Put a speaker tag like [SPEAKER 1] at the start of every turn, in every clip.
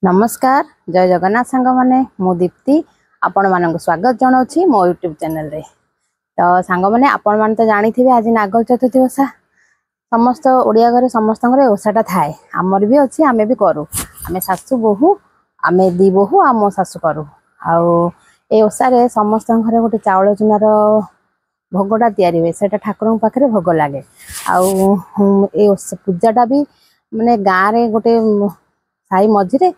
[SPEAKER 1] नमस्कार जय जगन्नाथ सांग माने मु दीप्ति आपण मानक स्वागत जनाऊँ मो यूट्यूब चैनल रे। तो सांग माने आपण मान तो जानी थे आज नाग चतुर्थी ओषा समस्त ओडिया घरे समस्त ओषाटा थाए आमर भी अच्छी आमे भी करूँ आम शाशु बोहू आम दी बोहू आ मो शाशु करूँ ए ओषारे समस्त घरे गोटे चाउल चुनार भोगटा तैयारी हुए से ठाकुर पाखे भोग लगे पूजाटा भी माने गाँव में गोटे साई मझिरे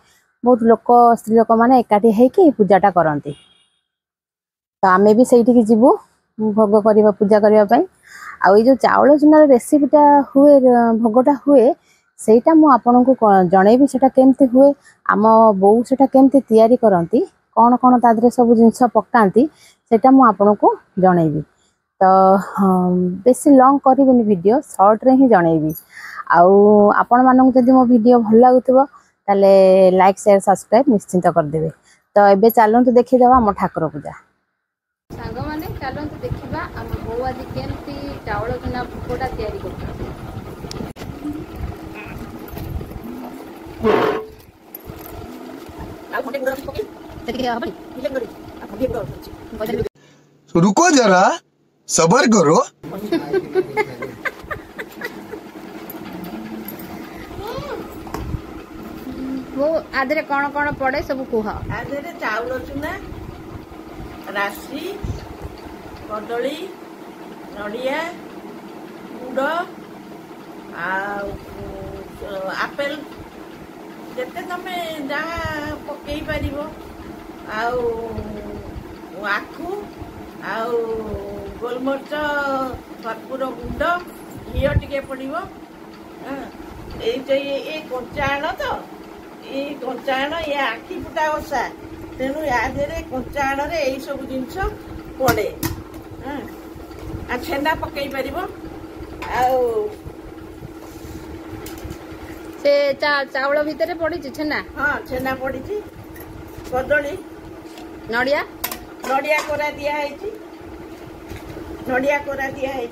[SPEAKER 1] बहुत लोक स्त्री लोक मैंने एकाठी होकर पूजाटा करती तो आम भी से जीवु भोग करवा पूजा करने आई जो चाउल चुनार रेसिपीटा हुए भोगटा हुए सेटा मु आपन को जनइबी सेटा केमती हुए आम बोऊ सेटा केमती तैयारी करती कौन कौन तादरे सब जिनस पकाती सेटा मु आपन को जनइबी। तो बेसी लॉन्ग करिबेनी वीडियो शॉर्ट रे ही जनइबी आपण मानक जदि मो वीडियो भल लागुथबो ताले लाइक शेयर सब्सक्राइब निश्चिंत कर देबे। तो एबे चलंतु देखि देबा हम ठाकुर पूजा सांग माने चलंतु देखिबा हम बोऊ आज केमती चाउल चुना भोगटा तैयारी करथि।
[SPEAKER 2] रुको जरा सबर करो।
[SPEAKER 1] वो आधे कौन कौन पड़े सब कुह
[SPEAKER 3] आधे चाउल चुना राशि कदली नड़िया गुड़ आपेल जिते तमे जहाँ पकई पार आखु गोलमरीच कर्पूर गुंड घी टिके पड़ो ये कंचाण तो ये कंचाण ये आखि फुटा ओषा तेणु यादे कंचाण यही सब जिनस पड़े आ छेना पकई पार
[SPEAKER 1] से चाउल भितर पड़ी छेना।
[SPEAKER 3] हाँ छेना पड़ी कदली
[SPEAKER 1] नड़िया
[SPEAKER 3] नड़िया कोरा दिखाई नड़िया कोरा दिखाई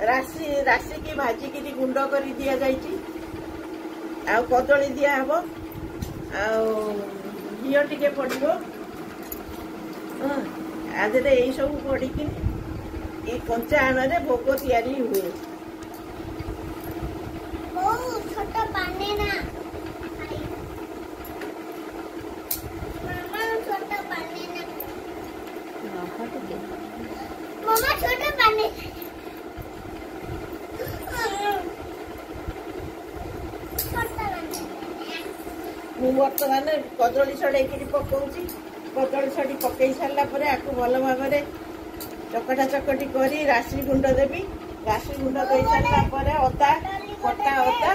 [SPEAKER 3] राशि राशि की भाजिकी गुंड कर दि जाइए कदली दिहब घी टिके पड़ो आधे यही सब पड़ी कंचा आण भोग तैयारी हुए। बर्तमान कदली छड़े पकाऊँगी कदली छड़ी पकई सारा भल भाव चकटा चकटी कर राशि गुंड देवी राशि गुंड दे सारा अदा कटा अदा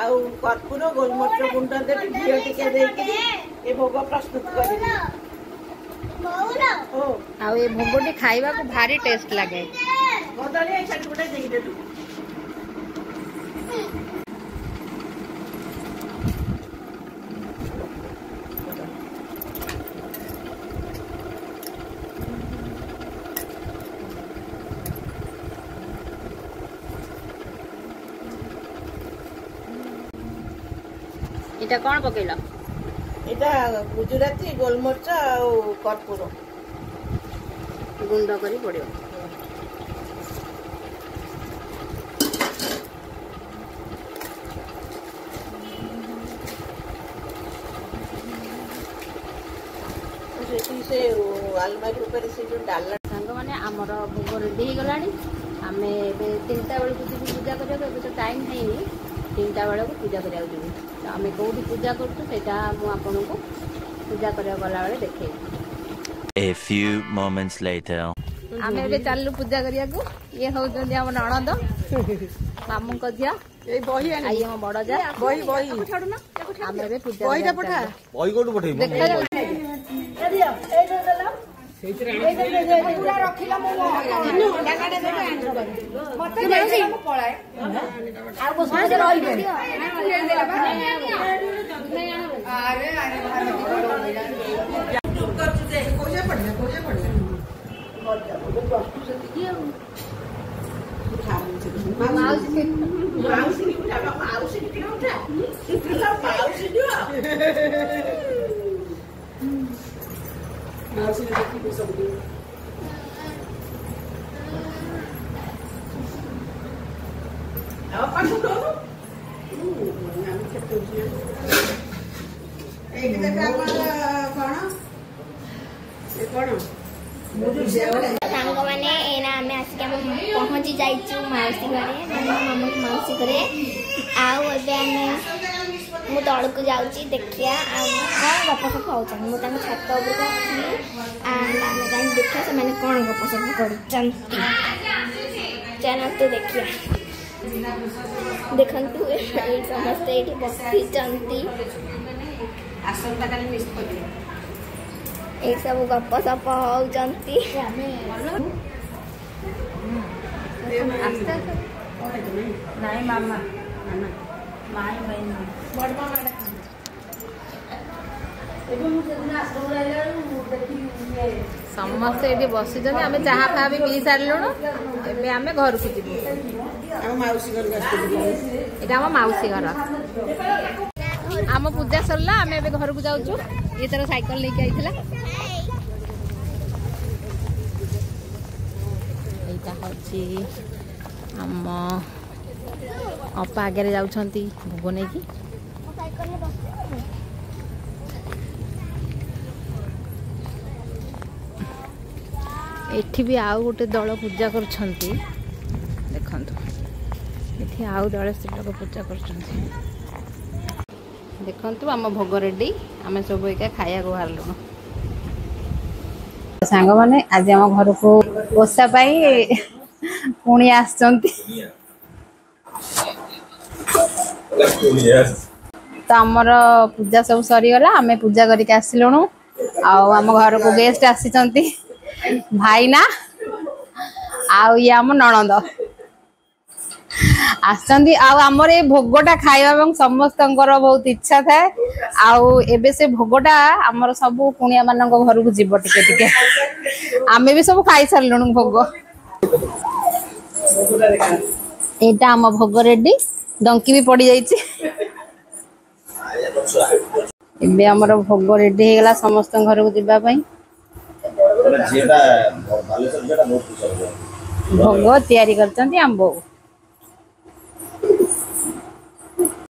[SPEAKER 3] आउ कर्पूर गोलमरीच गुंड देवी घी टिके देके भोग प्रस्तुत कर
[SPEAKER 1] भोगटी खाइबा को भारी टेस्ट लगे
[SPEAKER 3] कदली छड़ी गुटे देदेलु
[SPEAKER 1] इटा कौन पकेला
[SPEAKER 3] इटा गुजराती गोलमरीच कर्पूर
[SPEAKER 1] गुंड करी पड़ो
[SPEAKER 3] से आलमारी ऊपर से जो डालना
[SPEAKER 1] सांग माने आमर भोग रेडी हो गलानी आमे 3टा बेल को पूजा करिया तो टाइम है 3टा बेल को पूजा करिया जीवु तो आमे कोठी पूजा करतु सेटा मु आपन को पूजा करिया गला बेले देखे।
[SPEAKER 4] A few moments later
[SPEAKER 1] आमे बे चालू पूजा करिया को ये हो जंदी हम नणंद मामू को दिया
[SPEAKER 3] ए बही
[SPEAKER 1] आई हम बड़ जा
[SPEAKER 3] बही बही
[SPEAKER 1] छाडू ना आमे बे पूजा
[SPEAKER 3] बहीटा पठा
[SPEAKER 2] बही कोठु पठेई
[SPEAKER 1] देखा
[SPEAKER 3] पूरा रखिला मो डाकाडे देबे मते जाई मो पळाए आ को साथे रहिबे अरे अरे यूट्यूब कर दे कोजे पडले वस्तु से की माउसी की उठा माउसी की उठा
[SPEAKER 5] सांग मैंने एना आम आसिक पहुँची जाइचु मौसी घरे मामा मौसी घरे आउ मु तल को जाऊँगी देखिया कौन गपसप हो छत उपरको आम देखिया से मैंने कौन गपसप कर चलतु देखिया देखु समस्ते ये बसी ये सब गपसप होती
[SPEAKER 1] समस्ते ये बसी आम चाह फा भी पी सारूँ आम घर को जीव यहाँ आम मौसी घर आम पूजा सरला आम ए घर को जाऊँ ये तरह साइकिल लेके आईला यहाँ हूँ आम अपा आगे जाऊँगी भोग नहीं कि एठी भी आउ गोटे दल पूजा कर देखु ये आउ दल स्त्री लोक पूजा कर देखु आम भोग रेडी आम सब एक खाया को बाहर सांग मैंने आज आम घर को ओषा पुणी आस तो आमर पूजा सब सरीगला आम पूजा करके आसिलुणु आम घर को गेस्ट आसी भाईना आउ ये आम नणंद आसचंदी आमर ये भोगटा खाइबा समस्त बहुत इच्छा थाए आबे से भोगटा आमर सब कुणिया मान घर को जीव टिके टिके आमे भी सब खाई सारूँ भोग एटा आम भोग रेडी डंकी भी पड़ जाइए एबे आमर भोग रेडी हो गला समस्त घर को जीवाई भोग तैयारी करचंती आम बो।